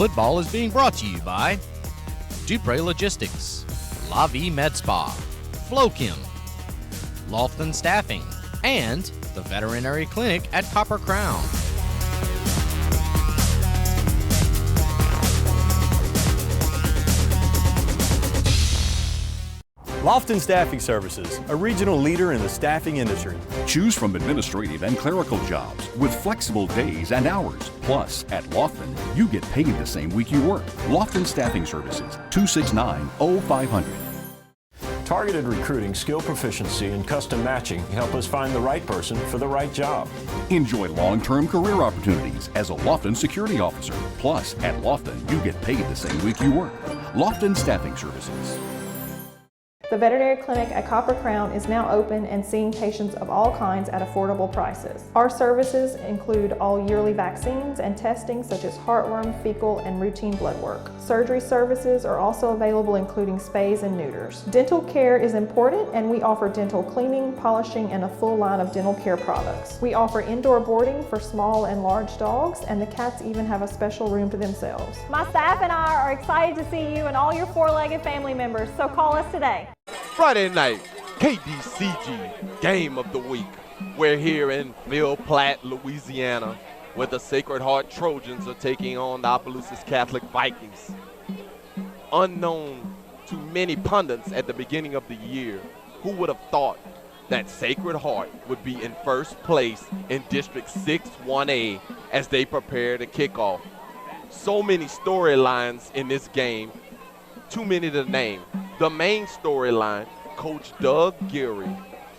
football is being brought to you by Dupre Logistics, La Vie Med Spa, Flowchem, Lofton Staffing, and the Veterinary Clinic at Copper Crown. Lofton Staffing Services, a regional leader in the staffing industry. Choose from administrative and clerical jobs with flexible days and hours. Plus, at Lofton, you get paid the same week you work. Lofton Staffing Services, 269-0500. Targeted recruiting, skill proficiency, and custom matching help us find the right person for the right job. Enjoy long-term career opportunities as a Lofton security officer. Plus, at Lofton, you get paid the same week you work. Lofton Staffing Services. The Veterinary Clinic at Copper Crown is now open and seeing patients of all kinds at affordable prices. Our services include all yearly vaccines and testing such as heartworm, fecal, and routine blood work. Surgery services are also available, including spays and neuters. Dental care is important, and we offer dental cleaning, polishing, and a full line of dental care products. We offer indoor boarding for small and large dogs, and the cats even have a special room to themselves. My staff and I are excited to see you and all your four-legged family members, so call us today. Friday night, KDCG Game of the Week. We're here in Ville Platte, Louisiana, where the Sacred Heart Trojans are taking on the Opelousas Catholic Vikings. Unknown to many pundits at the beginning of the year, who would have thought that Sacred Heart would be in first place in District 6 1A as they prepare to kick off. So many storylines in this game, too many to name. The main storyline, Coach Doug Geary,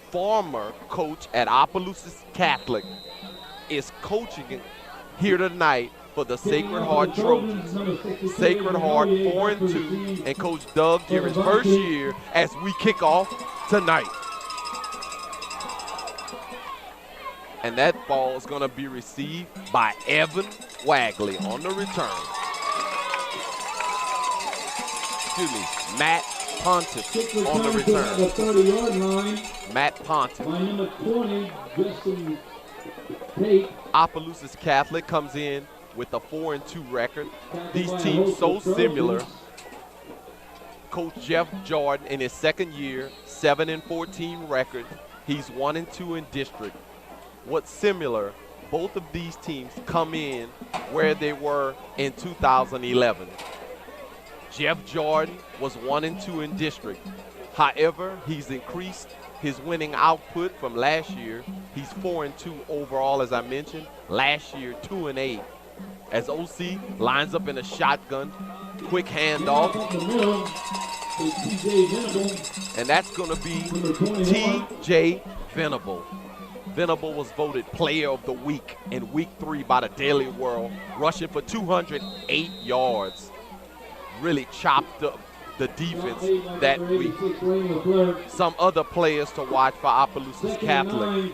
former coach at Opelousas Catholic, is coaching here tonight for the Sacred Heart Trojans. Sacred Heart 4-2, and Coach Doug Geary's first year as we kick off tonight. And that ball is going to be received by Evan Wagley on the return. Excuse me, Matt Pontiff on the return. The 30-yard line. Matt Pontiff. By number 20, Justin Tate. Opelousas Catholic comes in with a 4-2 record. These teams so similar. Coach Jeff Jordan in his second year, 7-14 record. He's 1-2 in district. What's similar, both of these teams come in where they were in 2011. Jeff Jordan was 1-2 in district. However, he's increased his winning output from last year. He's 4-2 overall, as I mentioned. Last year, 2-8. As OC lines up in a shotgun, quick handoff. And that's going to be T.J. Venable. Venable was voted Player of the Week in Week 3 by the Daily World, rushing for 208 yards. Really chopped up the defense that week. Some other players to watch for Opelousas Catholic.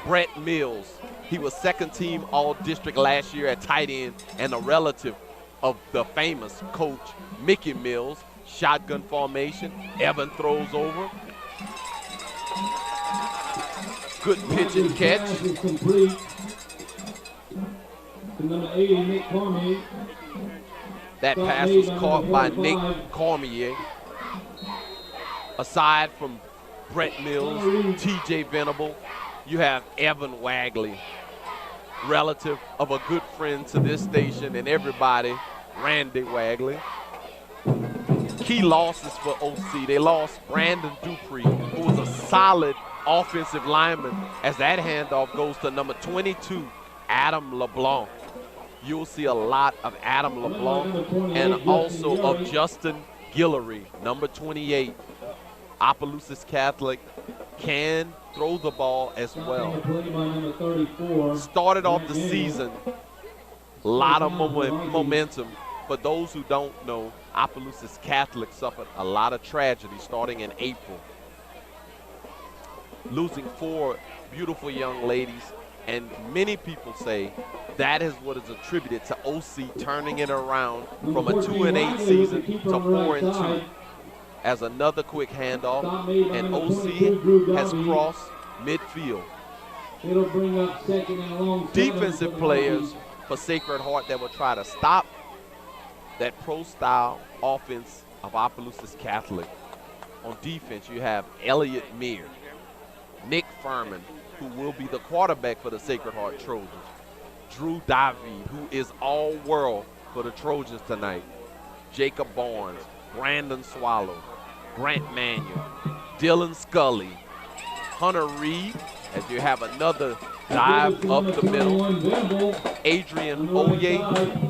Brett Mills, he was second team All-District last year at tight end and a relative of the famous coach Mickey Mills. Shotgun formation, Evan throws over. Good pitch and catch. Number 80, Nick Cormier. That pass was caught by Nick Cormier. Aside from Brett Mills, T.J. Venable, you have Evan Wagley, relative of a good friend to this station and everybody, Randy Wagley. Key losses for OC. They lost Brandon Dupree, who was a solid offensive lineman, as that handoff goes to number 22, Adam LeBlanc. You'll see a lot of Adam LeBlanc and also of Justin Guillory, number 28. Opelousas Catholic can throw the ball as well. Started off the season, a lot of momentum. For those who don't know, Opelousas Catholic suffered a lot of tragedy starting in April. Losing 4 beautiful young ladies, and many people say that is what is attributed to OC turning it around from a 2-8 season to 4-2. As another quick handoff, and OC has crossed midfield. It'll bring up second and long. Defensive players for Sacred Heart that will try to stop that pro-style offense of Opelousas Catholic. On defense, you have Elliott Meir, Nick Furman, who will be the quarterback for the Sacred Heart Trojans, Drew David, who is all-world for the Trojans tonight, Jacob Barnes, Brandon Swallow, Grant Manuel, Dylan Scully, Hunter Reed, as you have another dive up the middle, Adrian Oye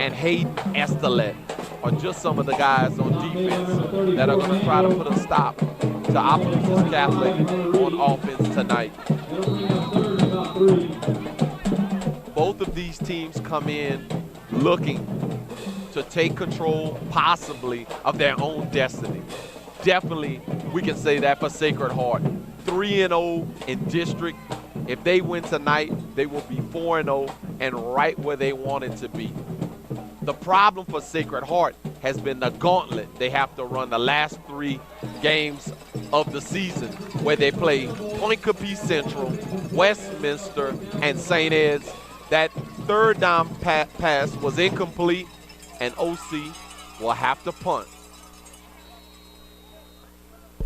and Hayden Estelet are just some of the guys on defense that are going to try to put a stop to Opelousas Catholic on offense tonight. Both of these teams come in looking to take control, possibly, of their own destiny. Definitely, we can say that for Sacred Heart. 3-0 in district. If they win tonight, they will be 4-0 and right where they wanted to be. The problem for Sacred Heart has been the gauntlet they have to run the last 3 games of the season, where they play Point Capee Central, Westminster, and St. Ed's. That third down pass was incomplete, and OC will have to punt.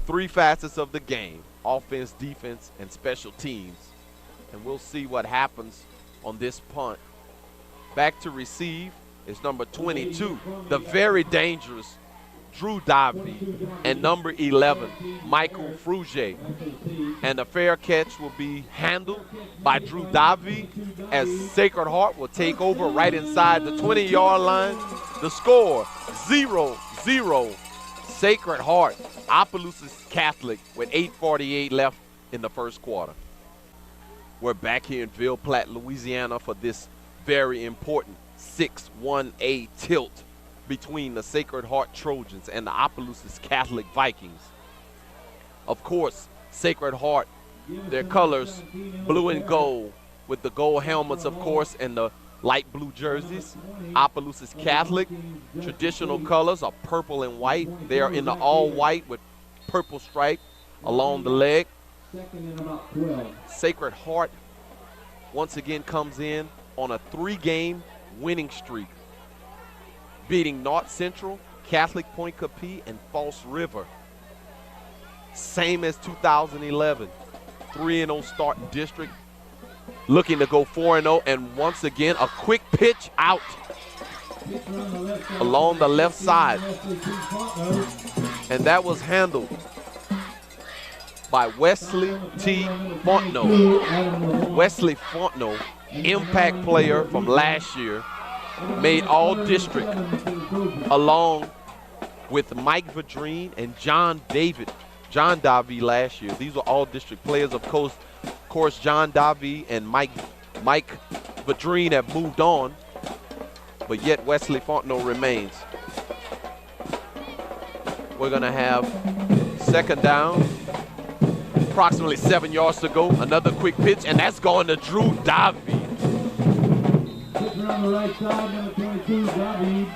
3 facets of the game: offense, defense, and special teams. And we'll see what happens on this punt. Back to receive is number 22, the very dangerous Drew David, and number 11, Michael Frugier. And the fair catch will be handled by Drew David as Sacred Heart will take over right inside the 20-yard line. The score, 0-0, Sacred Heart, Opelousas Catholic, with 8:48 left in the first quarter. We're back here in Ville Platte, Louisiana for this very important 6-1A tilt between the Sacred Heart Trojans and the Opelousas Catholic Vikings. Of course, Sacred Heart, their colors, blue and gold, with the gold helmets, of course, and the light blue jerseys. Opelousas Catholic, traditional colors are purple and white. They are in the all white with purple stripe along the leg. Sacred Heart once again comes in on a 3-game winning streak, beating North Central, Catholic Point Capee, and False River. Same as 2011, 3-0 start in district, looking to go 4-0, and once again a quick pitch out along the left side, and that was handled by Wesley T. Fontenot. Wesley Fontenot, impact player from last year, made all district along with Mike Vadrine and John David last year. These were all district players. Of course, John David and Mike Vadrine have moved on, but yet Wesley Fontenot remains. We're gonna have second down, approximately 7 yards to go. Another quick pitch, and that's going to Drew David. On the right side, number 22, David.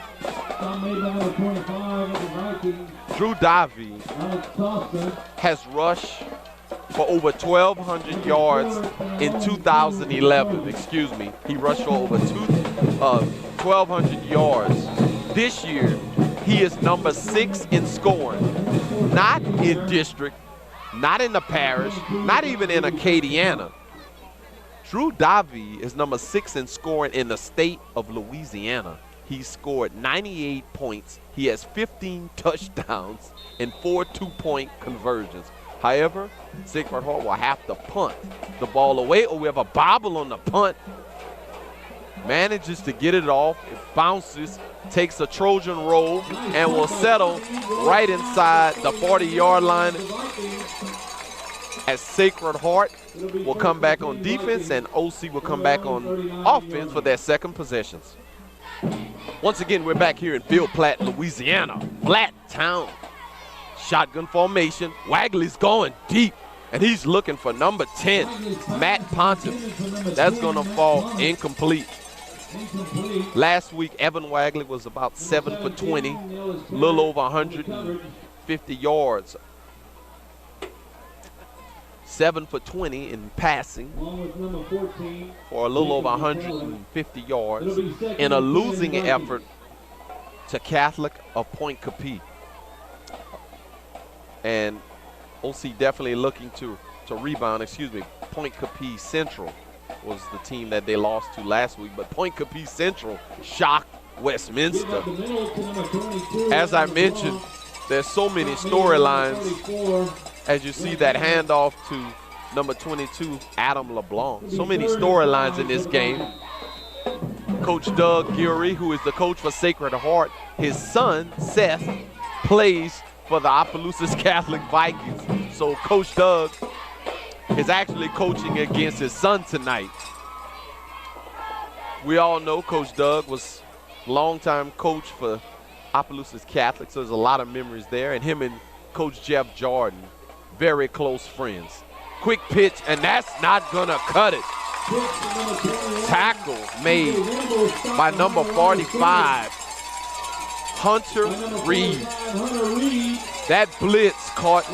Made by number 25 of the Vikings. Drew David has rushed for over 1,200 yards in 2011. Excuse me. He rushed for over 1,200 yards. This year, he is number 6 in scoring. Not in district, not in the parish, not even in Acadiana. Drew David is number 6 in scoring in the state of Louisiana. He scored 98 points. He has 15 touchdowns and 4 two-point conversions. However, Sacred Heart will have to punt the ball away, or we have a bobble on the punt. Manages to get it off. It bounces, takes a Trojan roll, and will settle right inside the 40-yard line as Sacred Heart will come back on defense and OC will come back on offense for their second possessions. Once again, we're back here in Ville Platte, Louisiana. Flat town. Shotgun formation. Wagley's going deep, and he's looking for number 10, Matt Pontiff. That's going to fall incomplete. Last week, Evan Wagley was about 7 for 20, a little over 150 yards. 7 for 20 in passing for a little over 150 yards in a losing effort to Catholic of Point Capee. And OC definitely looking to rebound. Point Capee Central was the team that they lost to last week, but Point Capee Central shocked Westminster. As I mentioned, there's so many storylines as you see that handoff to number 22, Adam LeBlanc. So many storylines in this game. Coach Doug Geary, who is the coach for Sacred Heart, his son, Seth, plays for the Opelousas Catholic Vikings. So Coach Doug is actually coaching against his son tonight. We all know Coach Doug was longtime coach for Opelousas Catholic, so there's a lot of memories there. And him and Coach Jeff Jordan, very close friends. Quick pitch, and that's not gonna cut it. Tackle made by number 45, Hunter Reed. That blitz caught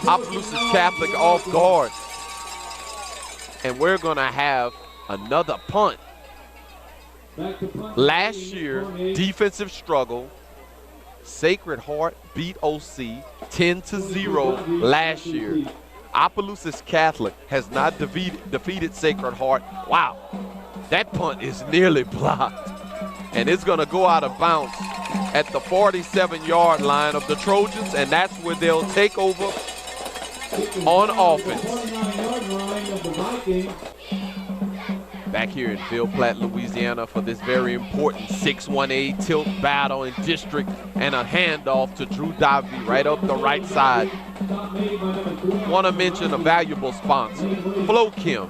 Opelousas Catholic off guard. And we're gonna have another punt. Last year, defensive struggle. Sacred Heart beat OC 10-0 last year. Opelousas Catholic has not defeated Sacred Heart. Wow, that punt is nearly blocked. And it's gonna go out of bounds at the 47-yard line of the Trojans, and that's where they'll take over on offense. Back here in Ville Platte, Louisiana for this very important 6-1-A tilt battle in district, and a handoff to Drew Davy right up the right side. Want to mention a valuable sponsor, Flowchem.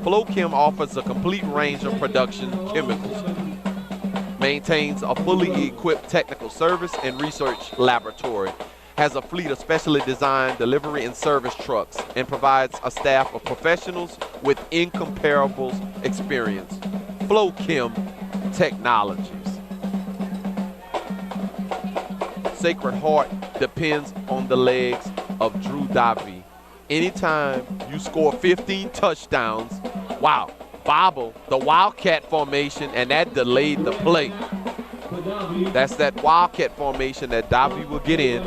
Flowchem offers a complete range of production chemicals, maintains a fully equipped technical service and research laboratory, has a fleet of specially designed delivery and service trucks, and provides a staff of professionals with incomparable experience. Flowchem Technologies. Sacred Heart depends on the legs of Drew Davy. Anytime you score 15 touchdowns, wow, bobble the Wildcat formation, and that delayed the play. That's that Wildcat formation that Davy will get in.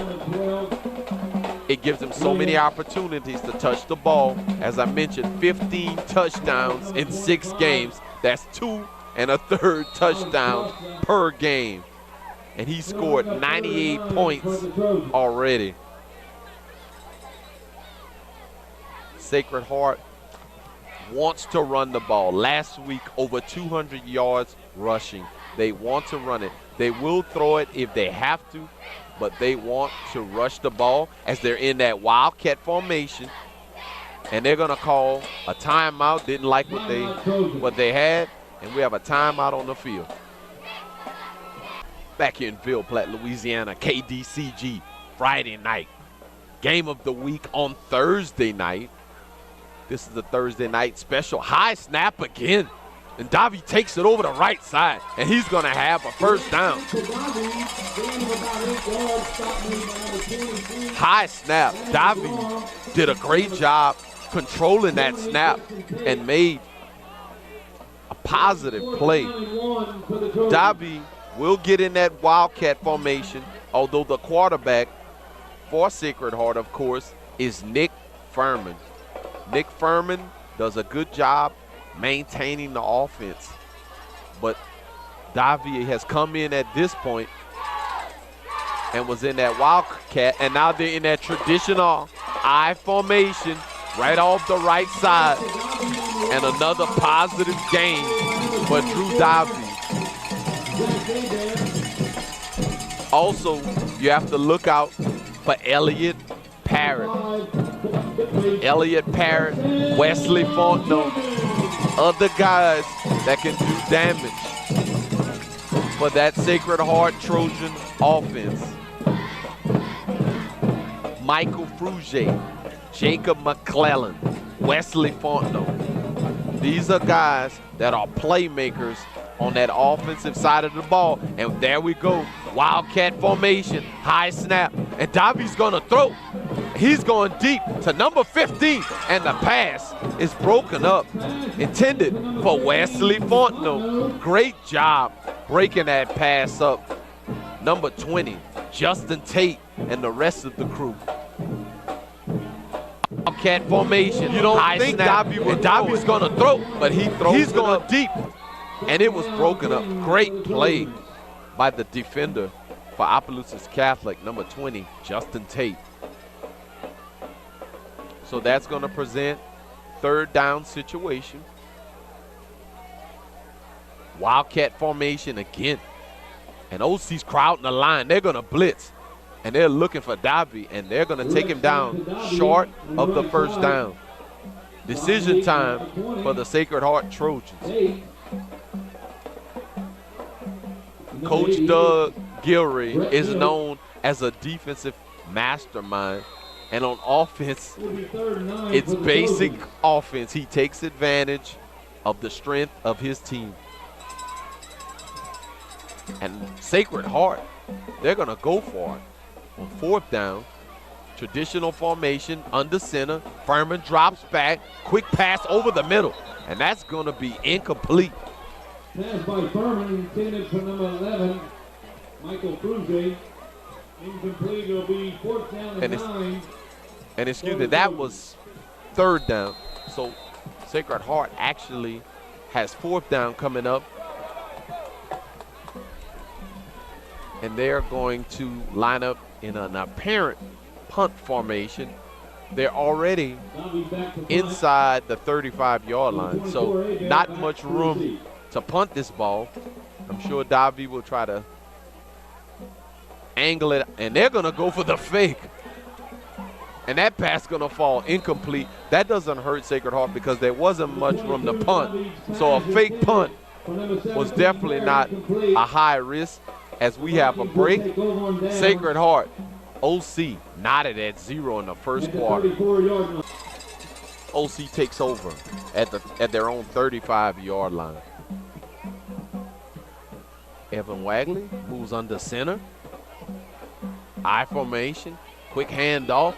It gives him so many opportunities to touch the ball. As I mentioned, 15 touchdowns in 6 games. That's 2 1/3 touchdowns per game. And he scored 98 points already. Sacred Heart wants to run the ball. Last week, over 200 yards rushing. They want to run it. They will throw it if they have to, but they want to rush the ball as they're in that Wildcat formation. And they're gonna call a timeout. Didn't like what they had, and we have a timeout on the field. Back here in Ville Platte, Louisiana, KDCG, Friday night. Game of the week on Thursday night. This is the Thursday night special. High snap again. And Davy takes it over the right side, and he's going to have a first down. High snap. Davy did a great job controlling that snap and made a positive play. Davy will get in that Wildcat formation, although the quarterback for Sacred Heart, of course, is Nick Furman. Nick Furman does a good job maintaining the offense, but Davy has come in at this point and was in that Wildcat, and now they're in that traditional I formation right off the right side, and another positive gain for Drew Davy. Also, you have to look out for Elliott Parrott. Elliott Parrott, Wesley Fontenot, other guys that can do damage for that Sacred Heart Trojan offense. Michael Frugier, Jacob McClellan, Wesley Fontenot. These are guys that are playmakers on that offensive side of the ball. And there we go, Wildcat formation, high snap, and Davy's gonna throw. He's going deep to number 15, and the pass is broken up, intended for Wesley Fontenot. Great job breaking that pass up. number 20, Justin Tate, and the rest of the crew. Cat formation. You don't high think snap, Dobby would and Dobby's throw it. going to throw, but he throws He's it going up deep. and it was broken up. Great play by the defender for Opelousas Catholic, number 20, Justin Tate. So that's going to present third down situation. Wildcat formation again. And OC's crowding the line. They're going to blitz. And they're looking for Dobby, and they're going to take him down short of the first down. Decision time for the Sacred Heart Trojans. Coach Doug Gilry is known as a defensive mastermind. And on offense, it's basic offense. He takes advantage of the strength of his team. And Sacred Heart, they're going to go for it. On fourth down, traditional formation under center. Furman drops back, quick pass over the middle, and that's going to be incomplete. Pass by Furman, intended for number 11, Michael Cruz. Incomplete. It'll be fourth down and 9. And excuse me, that was third down. So Sacred Heart actually has fourth down coming up. And they're going to line up in an apparent punt formation. They're already inside the 35-yard line, so not much room to punt this ball. I'm sure Davi will try to angle it, and they're going to go for the fake. And that pass going to fall incomplete. That doesn't hurt Sacred Heart because there wasn't much room to punt. So a fake punt was definitely not a high risk. As we have a break, Sacred Heart, OC knotted at 0 in the first quarter. OC takes over at their own 35-yard line. Evan Wagley moves under center. I formation, quick handoff,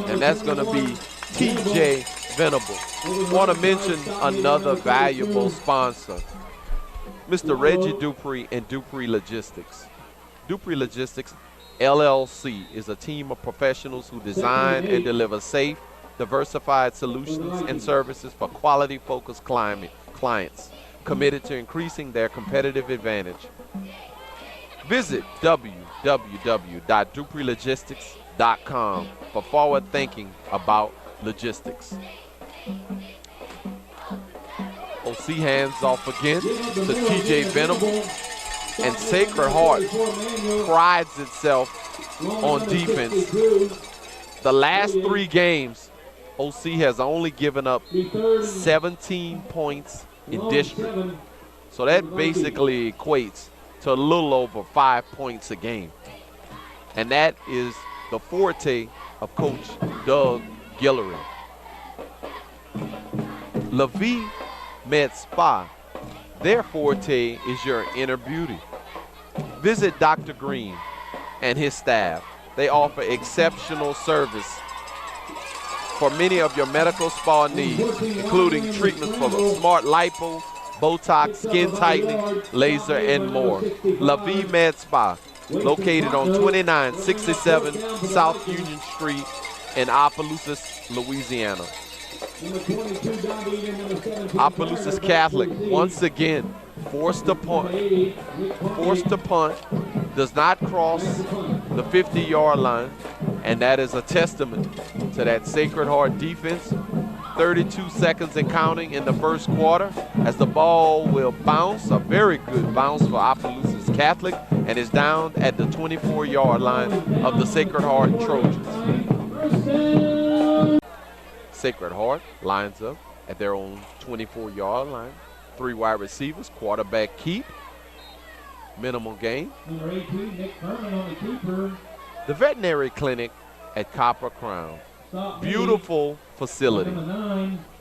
and that's going to be TJ Venable. Want to mention another valuable sponsor, Mr. Reggie Dupree and Dupree Logistics. Dupree Logistics LLC is a team of professionals who design and deliver safe, diversified solutions and services for quality-focused clients committed to increasing their competitive advantage. Visit www.dupreelogistics.com for forward thinking about logistics. OC hands off again to TJ Venable, and Sacred Heart prides itself on defense. The last 3 games, OC has only given up 17 points in district. So that basically equates to a little over 5 points a game. And that is the forte of Coach Doug Guillory. LaVie Med Spa, their forte is your inner beauty. Visit Dr. Green and his staff. They offer exceptional service for many of your medical spa needs, including treatments for smart lipo, Botox, skin tightening, laser, and more. LaVie Med Spa, located on 2967 South Union Street in Opelousas, Louisiana. Opelousas Catholic, once again, forced to punt, does not cross the 50-yard line, and that is a testament to that Sacred Heart defense. 32 seconds and counting in the first quarter as the ball will bounce, a very good bounce for Opelousas Catholic, and is down at the 24-yard line of the Sacred Heart Trojans. Sacred Heart lines up at their own 24-yard line. 3 wide receivers, quarterback keep, minimal gain. Number 18, Nick Furman on the keeper. The veterinary clinic at Copper Crown. Beautiful facility.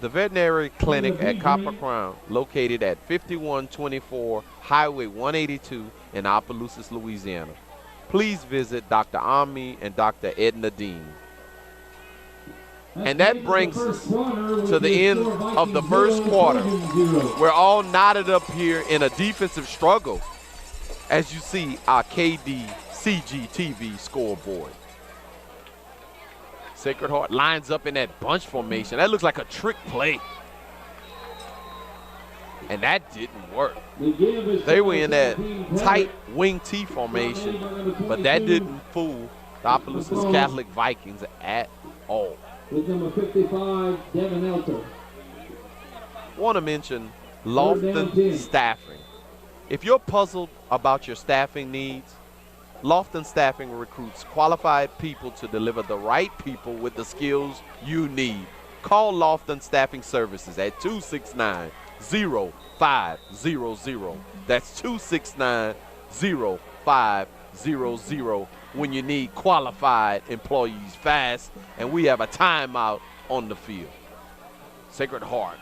The veterinary clinic at Copper Crown, located at 5124 Highway 182 in Opelousas, Louisiana. Please visit Dr. Ami and Dr. Edna Dean. And that brings us to the end of the first quarter. We're all knotted up here in a defensive struggle. as you see our KD CGTV scoreboard. Sacred Heart lines up in that bunch formation. That looks like a trick play. And that didn't work. They were in that tight wing T formation, but that didn't fool the Opelousas Catholic Vikings at all. With number 55, Devin Elter. Want to mention Lofton Staffing. If you're puzzled about your staffing needs, Lofton Staffing recruits qualified people to deliver the right people with the skills you need. Call Lofton Staffing Services at 269-0500. That's 269-0500 when you need qualified employees fast, and we have a timeout on the field. Sacred Heart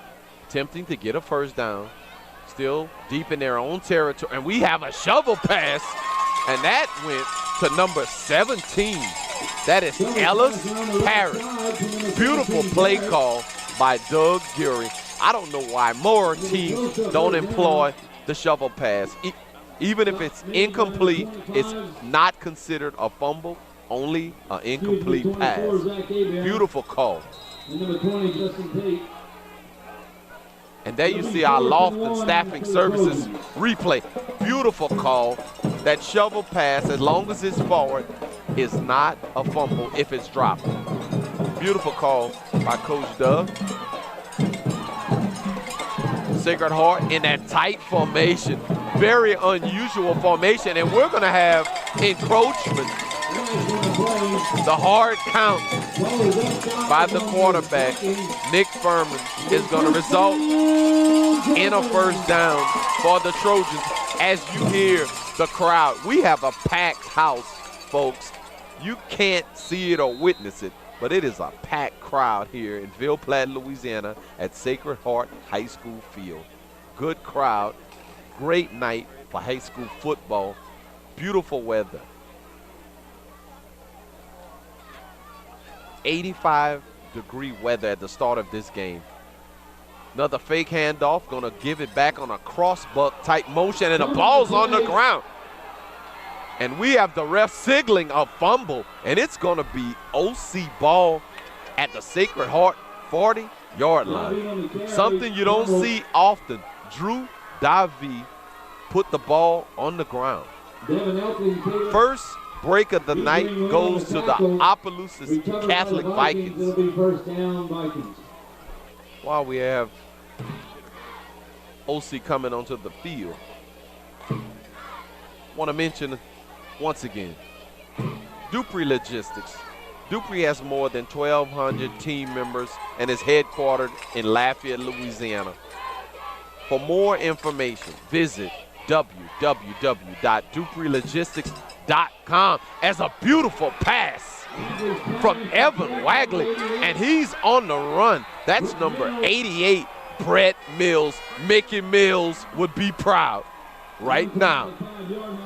attempting to get a first down, still deep in their own territory, and we have a shovel pass, and that went to number 17. That is Ellis Parrish. Beautiful play call by Doug Geary. I don't know why more teams don't employ the shovel pass. Even if it's incomplete, it's not considered a fumble, only an incomplete pass. Beautiful call. And there you see our Lofton Staffing Services replay. Beautiful call. That shovel pass, as long as it's forward, is not a fumble if it's dropped. Beautiful call by Coach Doug. Sacred Heart in that tight formation. Very unusual formation, and we're going to have encroachment. The hard count by the quarterback, Nick Furman, is going to result in a first down for the Trojans. As you hear the crowd, we have a packed house, folks. You can't see it or witness it, but it is a packed crowd here in Ville Platte, Louisiana at Sacred Heart High School Field. Good crowd, great night for high school football, beautiful weather. 85-degree weather at the start of this game. Another fake handoff, gonna give it back on a cross-buck type motion, and the ball's on the ground. And we have the ref signaling a fumble, and it's gonna be OC ball at the Sacred Heart 40-yard line. Something you don't see often. Drew Davie put the ball on the ground. First break of the night goes to the Opelousas Catholic Vikings. While we have OC coming onto the field, want to mention once again, Dupree Logistics. Dupree has more than 1,200 team members and is headquartered in Lafayette, Louisiana. For more information, visit www.dupreelogistics.com. As a beautiful pass from Evan Wagley, and he's on the run. That's number 88, Brett Mills. Mickey Mills would be proud right now.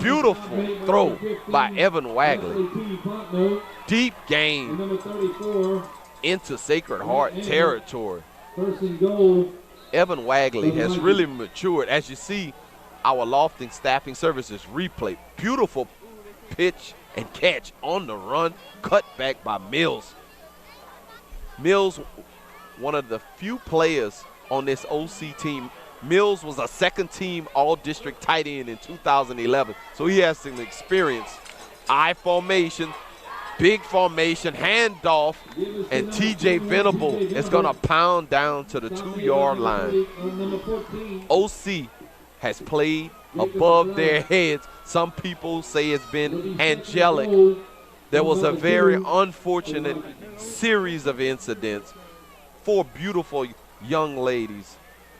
Beautiful throw by Evan Wagley. Deep game into Sacred Heart territory. Evan Wagley has really matured. As you see, our Lofton Staffing Services replay. Beautiful pitch and catch on the run. Cut back by Mills. Mills, one of the few players on this OC team. Mills was a second-team All-District tight end in 2011, so he has some experience. I formation, big formation, handoff, and TJ Venable is going to pound down to the 2-yard line. OC has played above their heads. Some people say it's been angelic. There was a very unfortunate series of incidents. 4 beautiful young ladies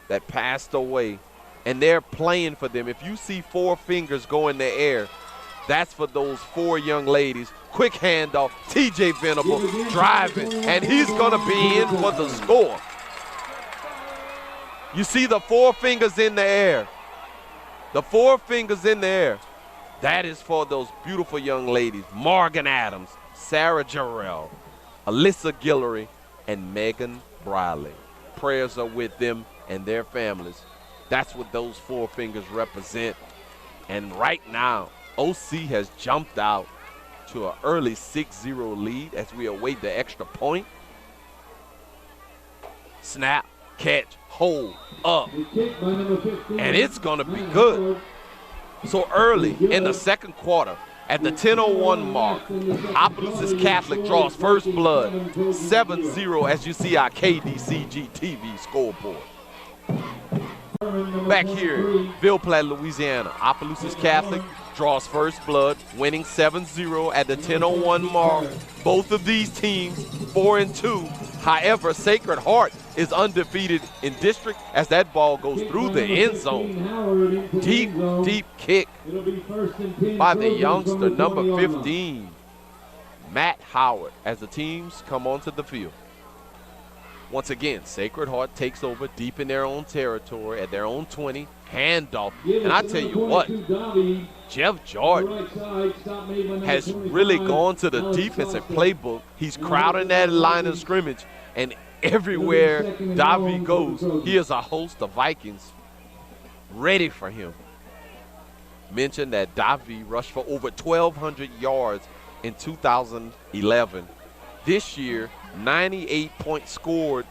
that passed away, and they're playing for them. If you see 4 fingers go in the air, that's for those 4 young ladies. Quick handoff, TJ Venable driving, and he's gonna be in for the score. You see the 4 fingers in the air. The 4 fingers in the air. That is for those beautiful young ladies. Morgan Adams, Sarah Jarrell, Alyssa Guillory, and Megan Briley. Prayers are with them and their families. That's what those 4 fingers represent. And right now, OC has jumped out to an early 6-0 lead as we await the extra point. Snap, catch, hold, up. And it's going to be good. So early in the second quarter, at the 10:01 mark, Opelousas Catholic draws first blood, 7-0 as you see our KDCG TV scoreboard. Back here, Ville Platte, Louisiana, Opelousas Catholic draws first blood, winning 7-0 at the 10:01 mark. Both of these teams 4-2. However, Sacred Heart is undefeated in district as that ball goes through the end zone. Deep kick by the youngster, number 15, Matt Howard, as the teams come onto the field. Once again, Sacred Heart takes over deep in their own territory at their own 20, handoff. And I tell you what, Jeff Jordan has really gone to the defensive playbook. He's crowding that line of scrimmage, and everywhere Davi goes, he has a host of Vikings ready for him. Mention that Davi rushed for over 1,200 yards in 2011. This year, 98 points scored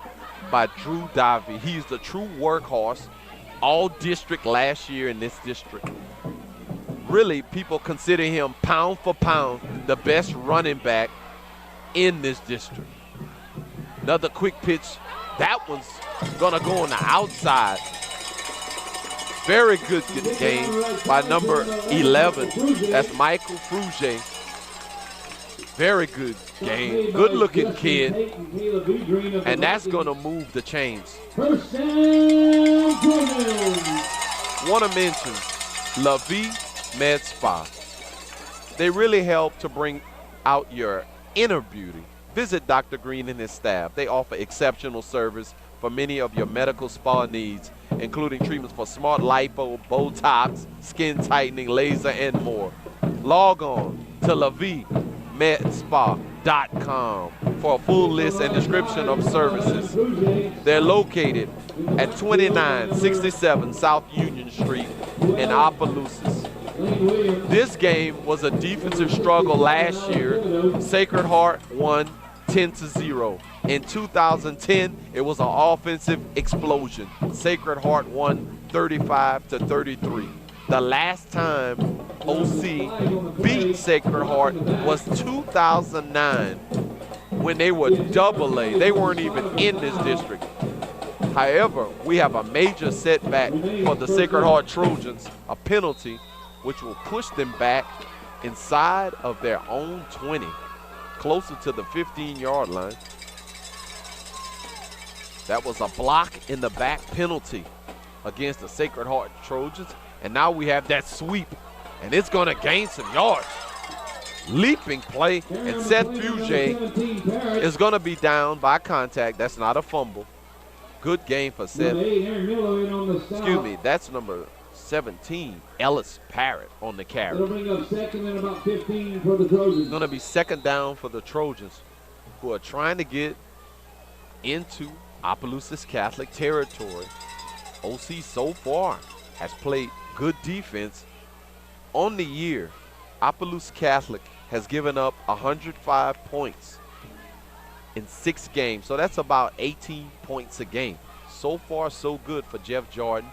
by Drew Davi. He's the true workhorse, all district last year in this district. Really, people consider him pound for pound the best running back in this district. Another quick pitch. That one's gonna go on the outside. Very good game by number 11. That's Michael Fruge. Very good game. Good looking kid. And that's gonna move the chains. Wanna mention La Vie Med Spa. They really help to bring out your inner beauty. Visit Dr. Green and his staff. They offer exceptional service for many of your medical spa needs, including treatments for smart lipo, Botox, skin tightening, laser, and more. Log on to lavimedspa.com for a full list and description of services. They're located at 2967 South Union Street in Opelousas. This game was a defensive struggle last year. Sacred Heart won 10-0. In 2010, it was an offensive explosion. Sacred Heart won 35-33. The last time OC beat Sacred Heart was 2009 when they were AA. They weren't even in this district. However, we have a major setback for the Sacred Heart Trojans, a penalty which will push them back inside of their own 20, closer to the 15-yard line. That was a block in the back penalty against the Sacred Heart Trojans. And now we have that sweep, and it's going to gain some yards. Leaping play, and Seth Fuge is going to be down by contact. That's not a fumble. Good game for Seth. Excuse me, that's number 17, Ellis Parrott on the carry. It'll bring up second and about 15 for the Trojans. It's going to be second down for the Trojans, who are trying to get into Opelousas Catholic territory. OC so far has played good defense. On the year, Opelousas Catholic has given up 105 points in 6 games. So that's about 18 points a game. So far, so good for Jeff Jordan,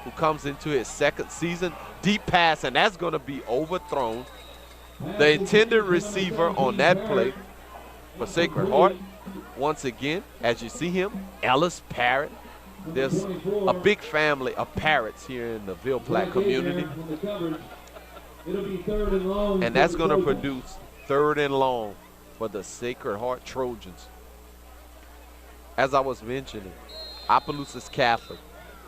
who comes into his second season. Deep pass, and that's going to be overthrown. The intended receiver on that play for Sacred Heart, once again, as you see him, Ellis Parrott. There's a big family of Parrots here in the Ville Platte community. And that's going to produce 3rd and long for the Sacred Heart Trojans. As I was mentioning, Opelousas Catholic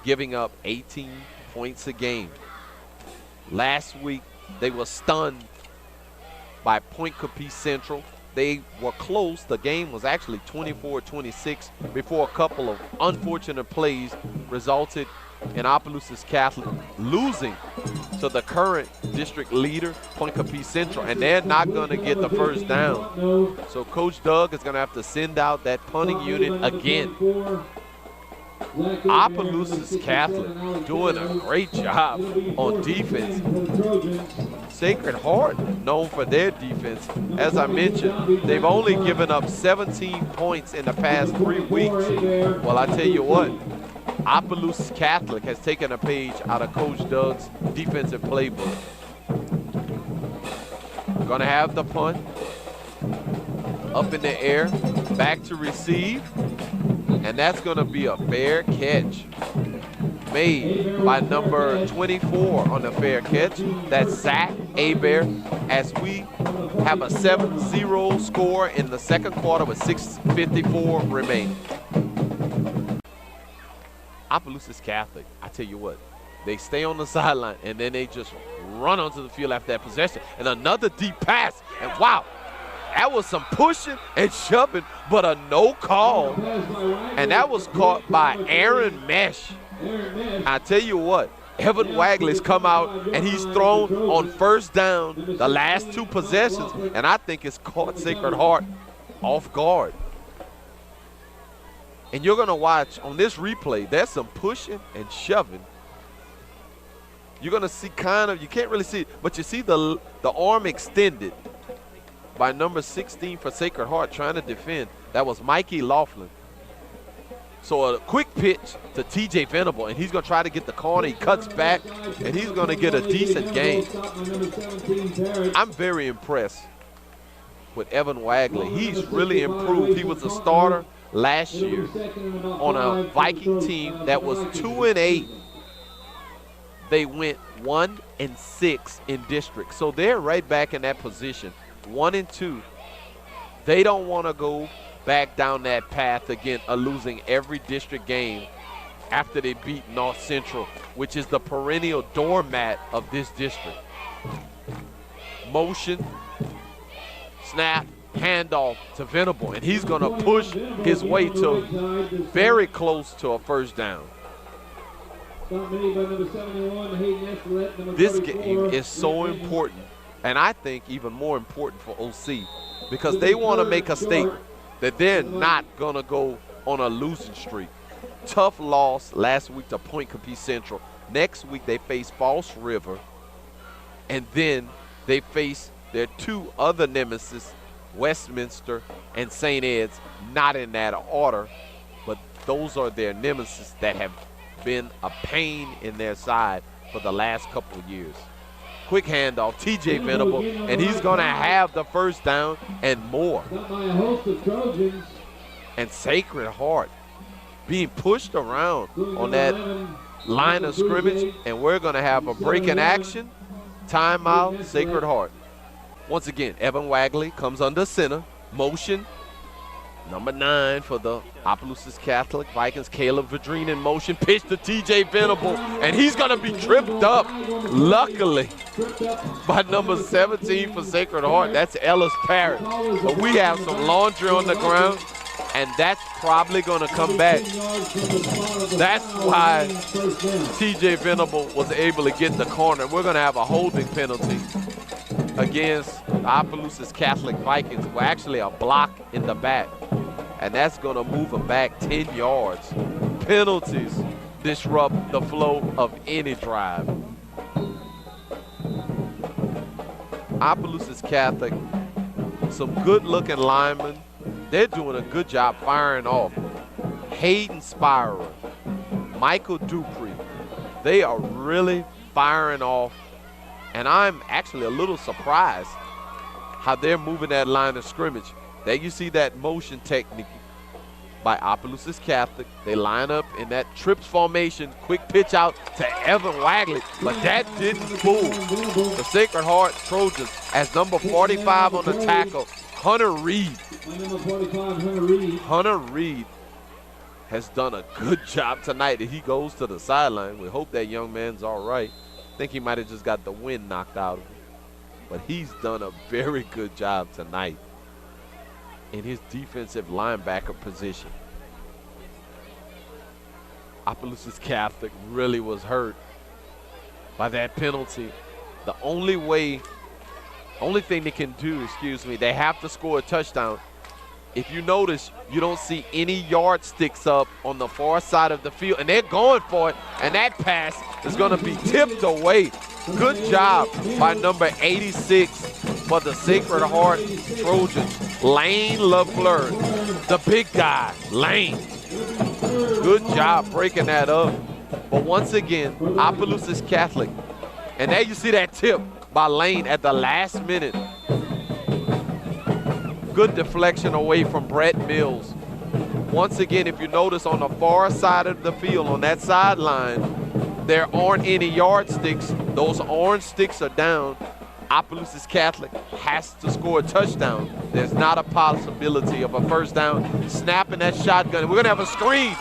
giving up 18 points a game. Last week, they were stunned by Point Capiz Central. They were close. The game was actually 24-26 before a couple of unfortunate plays resulted in Opelousas Catholic losing to the current district leader, Point Capiz Central, and they're not going to get the first down. So Coach Doug is going to have to send out that punting unit again. Opelousas Catholic doing a great job on defense. Sacred Heart known for their defense. As I mentioned, they've only given up 17 points in the past 3 weeks. Well, I tell you what, Opelousas Catholic has taken a page out of Coach Doug's defensive playbook. Gonna have the punt up in the air, back to receive, and that's gonna be a fair catch made by number 24 on the fair catch. That's Zach Hebert, as we have a 7-0 score in the second quarter with 6:54 remaining. Opelousas Catholic, I tell you what, they stay on the sideline and then they just run onto the field after that possession. And another deep pass, and wow, that was some pushing and shoving, but a no call. And that was caught by Aaron Mesh. I tell you what, Evan Wagley's come out and he's thrown on first down the last 2 possessions, and I think it's caught Sacred Heart off guard. And you're gonna watch on this replay, there's some pushing and shoving. You're gonna see you can't really see it, but you see the arm extended by number 16 for Sacred Heart trying to defend. That was Mikey Laughlin. So a quick pitch to TJ Venable, and he's gonna try to get the corner. He cuts back, and he's gonna get a decent gain. I'm very impressed with Evan Wagley. He's really improved. He was a starter last year on a Viking team that was 2-8. They went 1-6 in district. So they're right back in that position, 1-2. They don't want to go back down that path again of losing every district game after they beat North Central, which is the perennial doormat of this district. Motion, snap, handoff to Venable, and he's going to push his way to very close to a first down. This game is so important, and I think even more important for OC, because they want to make a statement that they're not going to go on a losing streak. Tough loss last week to Point Competent Central. Next week they face Falls River, and then they face their 2 other nemesis, Westminster and St. Ed's, not in that order, but those are their nemesis that have been a pain in their side for the last couple of years. Quick handoff, TJ Venable, and he's going to have the first down and more. And Sacred Heart being pushed around on that line of scrimmage, and we're going to have a break in action. Timeout, Sacred Heart. Once again, Evan Wagley comes under center. Motion, number 9 for the Opelousas Catholic Vikings, Caleb Vadrine in motion. Pitch to TJ Venable, and he's going to be tripped up, luckily, by number 17 for Sacred Heart. That's Ellis Parrott. But we have some laundry on the ground, and that's probably going to come back. That's why TJ Venable was able to get the corner. We're going to have a holding penalty against the Opelousas Catholic Vikings. Well, actually a block in the back, and that's going to move them back 10 yards. Penalties disrupt the flow of any drive. Opelousas Catholic, some good-looking linemen. They're doing a good job firing off. Hayden Spira, Michael Dupree, they are really firing off. And I'm actually a little surprised how they're moving that line of scrimmage. There you see that motion technique by Opelousas Catholic. They line up in that trips formation. Quick pitch out to Evan Wagley, but that didn't fool the Sacred Heart Trojans as number 45 on the tackle, Hunter Reed. Hunter Reed has done a good job tonight. He goes to the sideline. We hope that young man's all right. I think he might have just got the wind knocked out of him. But he's done a very good job tonight in his defensive linebacker position. Opelousas Catholic really was hurt by that penalty. The only thing they can do, they have to score a touchdown. If you notice, you don't see any yardsticks up on the far side of the field, and they're going for it, and that pass is going to be tipped away. Good job by number 86 for the Sacred Heart Trojans, Lane LaFleur, the big guy, Lane. Good job breaking that up. But once again, Opelousas Catholic. And there you see that tip by Lane at the last minute. Good deflection away from Brett Mills. Once again, if you notice on the far side of the field, on that sideline, there aren't any yardsticks. Those orange sticks are down. Opelousas Catholic has to score a touchdown. There's not a possibility of a first down. Snapping that shotgun. We're going to have a screen.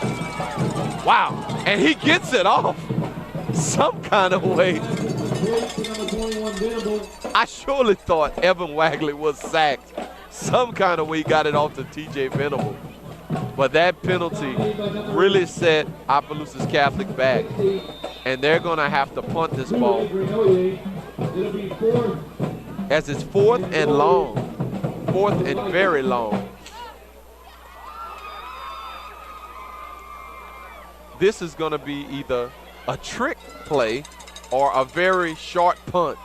Wow. And he gets it off some kind of way. I surely thought Evan Wagley was sacked. Some kind of way he got it off to TJ Venable. But that penalty really set Opelousas Catholic back. And they're going to have to punt this ball. As it's 4th and long. 4th and very long. This is going to be either a trick play or a very short punt.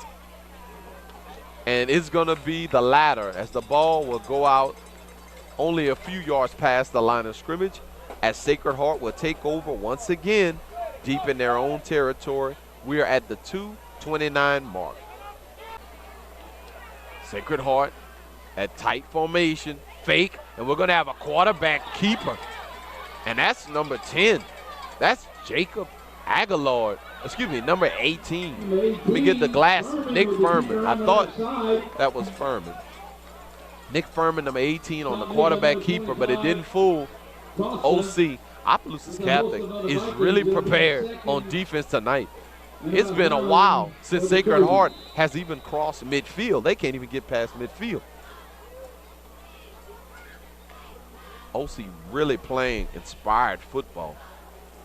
And it's going to be the latter, as the ball will go out only a few yards past the line of scrimmage, as Sacred Heart will take over once again deep in their own territory. We are at the 2:29 mark. Sacred Heart at tight formation, fake, and we're going to have a quarterback keeper. And that's number 10. That's Jacob Aguilar. Excuse me, number 18. Let me get the glass. Nick Furman. I thought that was Furman. Nick Furman, number 18, on the quarterback keeper, but it didn't fool OC. Opelousas Catholic is really prepared on defense tonight. It's been a while since Sacred Heart has even crossed midfield. They can't even get past midfield. OC really playing inspired football.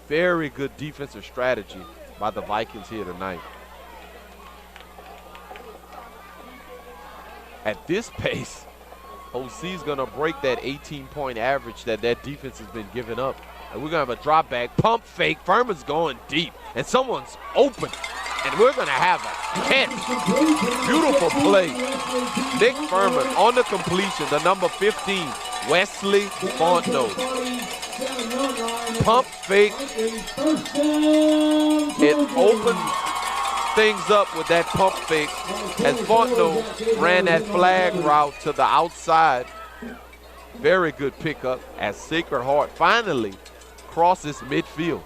Very good defensive strategy by the Vikings here tonight. At this pace, OC is going to break that 18-point average that defense has been giving up. And we're going to have a drop back, pump fake. Furman's going deep, and someone's open. And we're going to have a catch. Beautiful play. Nick Furman on the completion, the number 15, Wesley Fontenot. Pump fake. It opens things up with that pump fake as Fontenot ran that flag route to the outside. Very good pickup as Sacred Heart finally crosses midfield.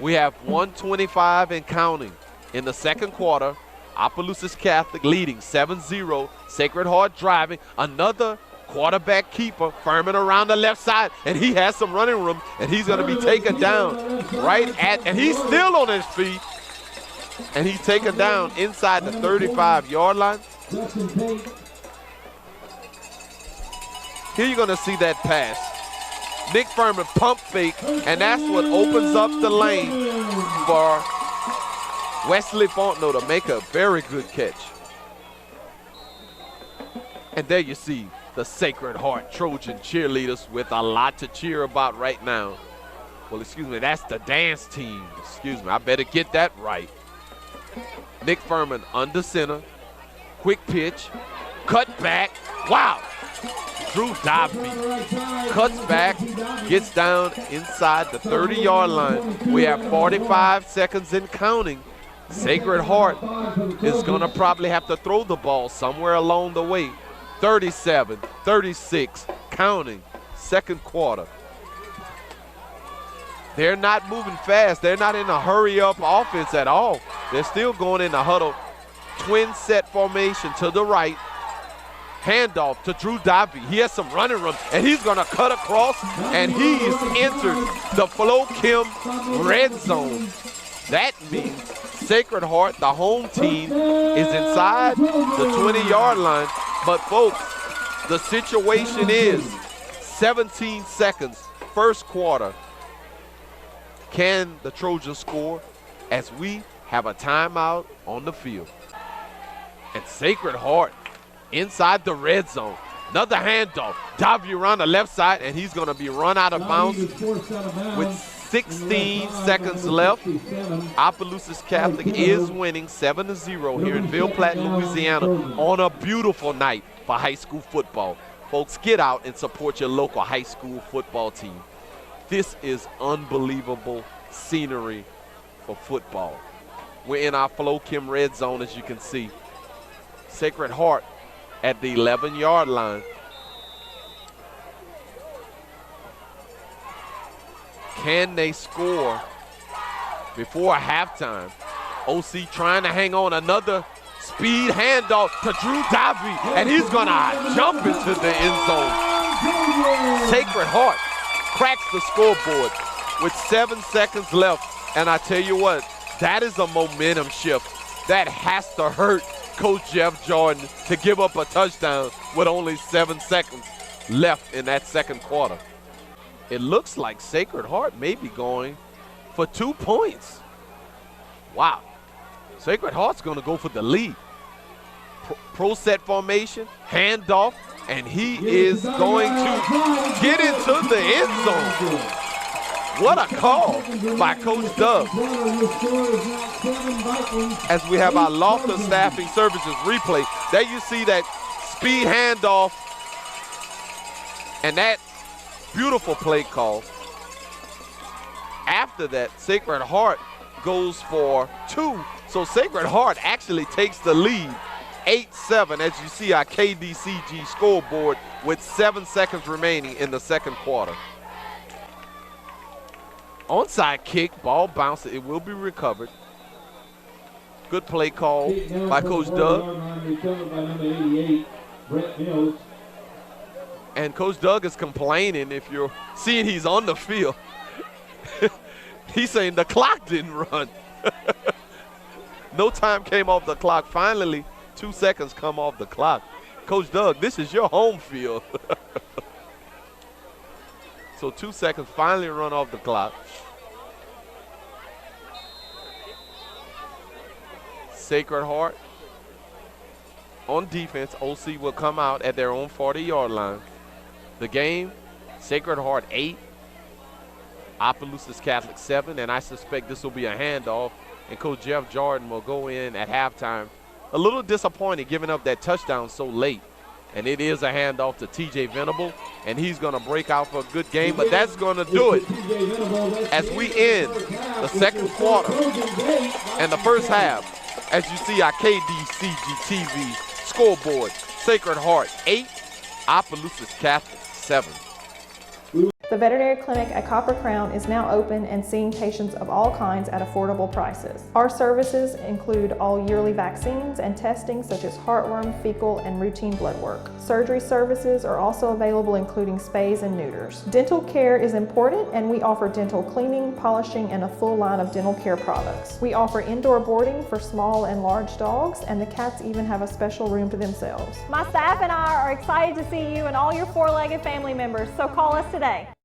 We have 1:25 and counting in the second quarter. Opelousas Catholic leading 7-0. Sacred Heart driving. Another quarterback keeper, Furman around the left side, and he has some running room, and he's going to be taken down and he's still on his feet, and he's taken down inside the 35-yard line. Here you're going to see that pass. Nick Furman pump fake, and that's what opens up the lane for Wesley Fontenot to make a very good catch. And there you see the Sacred Heart Trojan cheerleaders with a lot to cheer about right now. Well, excuse me, that's the dance team. Excuse me, I better get that right. Nick Furman under center, quick pitch, cut back, wow. Drew Dobby cuts back, gets down inside the 30-yard line. We have 45 seconds and counting. Sacred Heart is gonna probably have to throw the ball somewhere along the way. 37, 36, counting, second quarter. They're not moving fast. They're not in a hurry-up offense at all. They're still going in the huddle. Twin set formation to the right. Handoff to Drew Dobby. He has some running room, and he's going to cut across, and he's entered the Flo Kim red zone. That means Sacred Heart, the home team, is inside the 20-yard line. But, folks, the situation is 17 seconds, first quarter. Can the Trojans score as we have a timeout on the field? And Sacred Heart inside the red zone. Another handoff. Davy around the left side, and he's going to be run out of bounds with 16 seconds left. Opelousas Catholic is winning 7-0 here in Ville Platte, Louisiana on a beautiful night for high school football. Folks, get out and support your local high school football team. This is unbelievable scenery for football. We're in our Flo Kim red zone, as you can see. Sacred Heart at the 11-yard line. Can they score before halftime? OC trying to hang on. Another speed handoff to Drew Davy, and he's going to jump into the end zone. Sacred Heart cracks the scoreboard with 7 seconds left. And I tell you what, that is a momentum shift. That has to hurt Coach Jeff Jordan to give up a touchdown with only 7 seconds left in that second quarter. It looks like Sacred Heart may be going for 2 points. Wow. Sacred Heart's going to go for the lead. Pro set formation, handoff, and he is going to get into the end zone. What a call by Coach Doug. As we have our Lofton Staffing Services replay, there you see that speed handoff and that beautiful play call. After that, Sacred Heart goes for 2. So Sacred Heart actually takes the lead 8-7 as you see our KDCG scoreboard with 7 seconds remaining in the second quarter. Onside kick, ball bounces, it will be recovered. Good play call by Coach Doug. And Coach Doug is complaining if you're seeing he's on the field. He's saying the clock didn't run. No time came off the clock. Finally, 2 seconds come off the clock. Coach Doug, this is your home field. So 2 seconds finally run off the clock. Sacred Heart on defense. OC will come out at their own 40-yard line. The game, Sacred Heart 8, Opelousas Catholic 7, and I suspect this will be a handoff, and Coach Jeff Jordan will go in at halftime. A little disappointed giving up that touchdown so late, and it is a handoff to TJ Venable, and he's going to break out for a good game, but that's going to do it as we end the second quarter and the first half. As you see our KDCG TV scoreboard, Sacred Heart 8, Opelousas Catholic 7. The veterinary clinic at Copper Crown is now open and seeing patients of all kinds at affordable prices. Our services include all yearly vaccines and testing such as heartworm, fecal, and routine blood work. Surgery services are also available, including spays and neuters. Dental care is important, and we offer dental cleaning, polishing, and a full line of dental care products. We offer indoor boarding for small and large dogs, and the cats even have a special room to themselves. My staff and I are excited to see you and all your four-legged family members, so call us today.